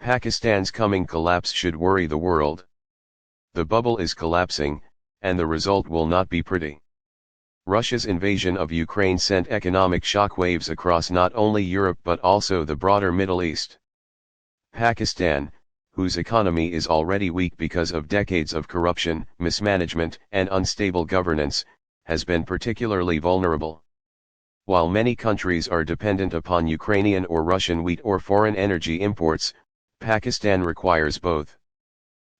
Pakistan's coming collapse should worry the world. The bubble is collapsing, and the result will not be pretty. Russia's invasion of Ukraine sent economic shockwaves across not only Europe but also the broader Middle East. Pakistan, whose economy is already weak because of decades of corruption, mismanagement, and unstable governance, has been particularly vulnerable. While many countries are dependent upon Ukrainian or Russian wheat or foreign energy imports, Pakistan requires both.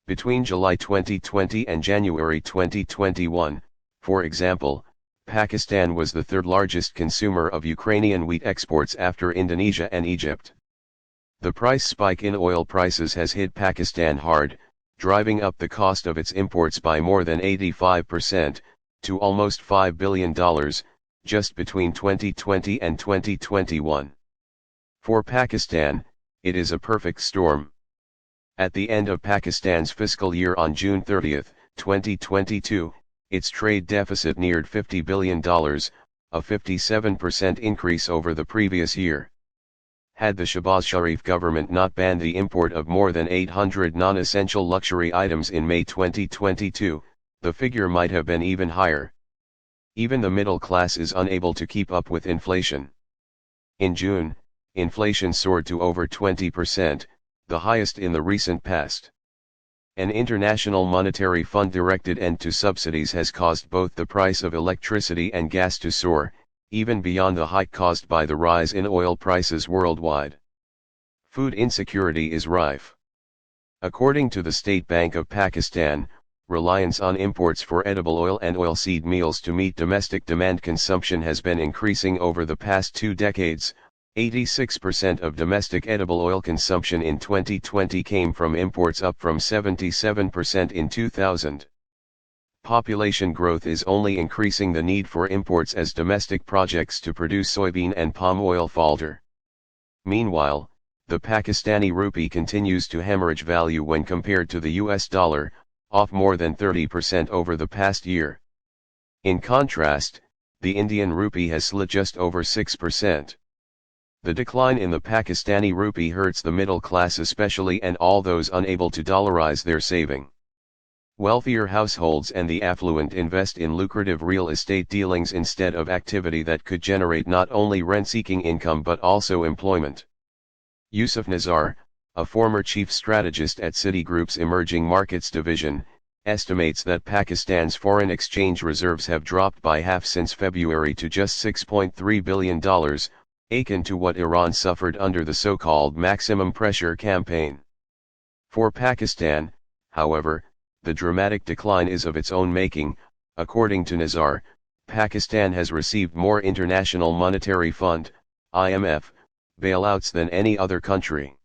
Between July 2020 and January 2021, for example, Pakistan was the third largest consumer of Ukrainian wheat exports after Indonesia and Egypt. The price spike in oil prices has hit Pakistan hard, driving up the cost of its imports by more than 85%, to almost $5 billion, just between 2020 and 2021. For Pakistan, it is a perfect storm. At the end of Pakistan's fiscal year on June 30, 2022, its trade deficit neared $50 billion, a 57% increase over the previous year. Had the Shehbaz Sharif government not banned the import of more than 800 non-essential luxury items in May 2022, the figure might have been even higher. Even the middle class is unable to keep up with inflation. In June, inflation soared to over 20%, the highest in the recent past. An International Monetary Fund-directed end to subsidies has caused both the price of electricity and gas to soar, even beyond the hike caused by the rise in oil prices worldwide. Food insecurity is rife. According to the State Bank of Pakistan, reliance on imports for edible oil and oilseed meals to meet domestic demand consumption has been increasing over the past 2 decades. 86% of domestic edible oil consumption in 2020 came from imports, up from 77% in 2000. Population growth is only increasing the need for imports as domestic projects to produce soybean and palm oil falter. Meanwhile, the Pakistani rupee continues to hemorrhage value when compared to the US dollar, off more than 30% over the past year. In contrast, the Indian rupee has slid just over 6%. The decline in the Pakistani rupee hurts the middle class especially, and all those unable to dollarize their saving. Wealthier households and the affluent invest in lucrative real estate dealings instead of activity that could generate not only rent-seeking income but also employment. Yusuf Nazar, a former chief strategist at Citigroup's Emerging Markets division, estimates that Pakistan's foreign exchange reserves have dropped by half since February to just $6.3 billion, akin to what Iran suffered under the so-called maximum pressure campaign. For Pakistan, however, the dramatic decline is of its own making. According to Nazar, Pakistan has received more International Monetary Fund, IMF, bailouts than any other country.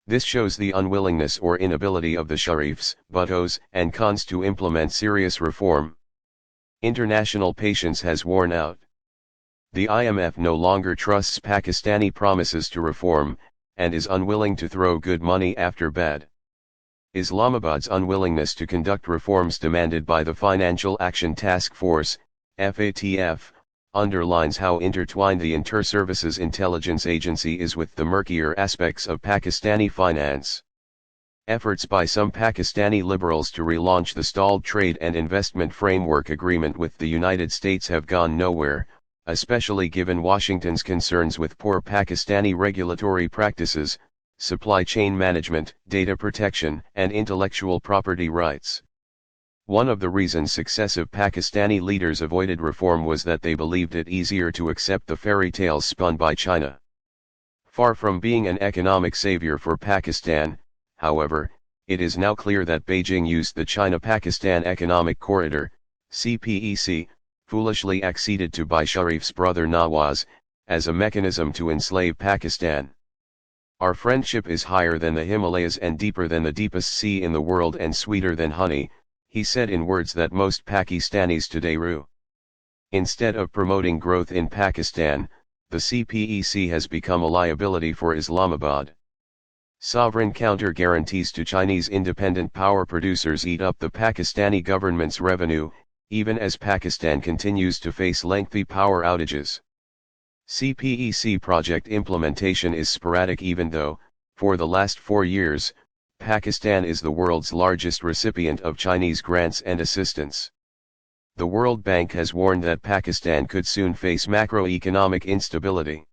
This shows the unwillingness or inability of the Sharifs, Bhuttos, and Khans to implement serious reform. International patience has worn out. The IMF no longer trusts Pakistani promises to reform, and is unwilling to throw good money after bad. Islamabad's unwillingness to conduct reforms demanded by the Financial Action Task Force, FATF, underlines how intertwined the Inter-Services Intelligence Agency is with the murkier aspects of Pakistani finance. Efforts by some Pakistani liberals to relaunch the stalled Trade and Investment Framework Agreement with the United States have gone nowhere, especially given Washington's concerns with poor Pakistani regulatory practices, supply chain management, data protection, and intellectual property rights. One of the reasons successive Pakistani leaders avoided reform was that they believed it easier to accept the fairy tales spun by China. Far from being an economic savior for Pakistan, however, it is now clear that Beijing used the China-Pakistan Economic Corridor, CPEC, foolishly acceded to by Sharif's brother Nawaz, as a mechanism to enslave Pakistan. Our friendship is higher than the Himalayas and deeper than the deepest sea in the world and sweeter than honey, he said in words that most Pakistanis today rue. Instead of promoting growth in Pakistan, the CPEC has become a liability for Islamabad. Sovereign counter-guarantees to Chinese independent power producers eat up the Pakistani government's revenue, even as Pakistan continues to face lengthy power outages. CPEC project implementation is sporadic even though, For the last 4 years, Pakistan is the world's largest recipient of Chinese grants and assistance. The World Bank has warned that Pakistan could soon face macroeconomic instability.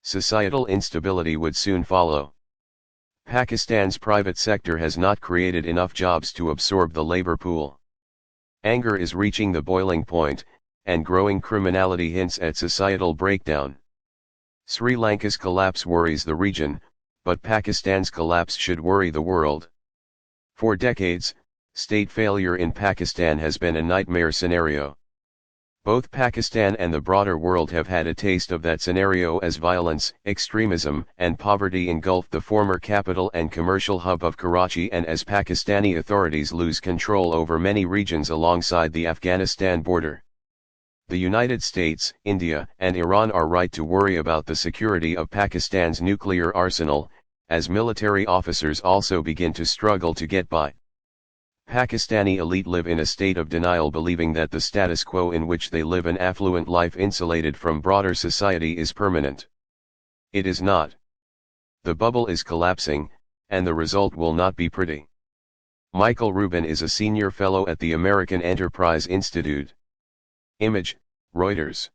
Societal instability would soon follow. Pakistan's private sector has not created enough jobs to absorb the labor pool. Anger is reaching the boiling point, and growing criminality hints at societal breakdown. Sri Lanka's collapse worries the region, but Pakistan's collapse should worry the world. For decades, state failure in Pakistan has been a nightmare scenario. Both Pakistan and the broader world have had a taste of that scenario as violence, extremism, and poverty engulf the former capital and commercial hub of Karachi, and as Pakistani authorities lose control over many regions alongside the Afghanistan border. The United States, India, and Iran are right to worry about the security of Pakistan's nuclear arsenal, as military officers also begin to struggle to get by. Pakistani elite live in a state of denial, believing that the status quo in which they live an affluent life insulated from broader society is permanent. It is not. The bubble is collapsing, and the result will not be pretty. Michael Rubin is a senior fellow at the American Enterprise Institute. Image, Reuters.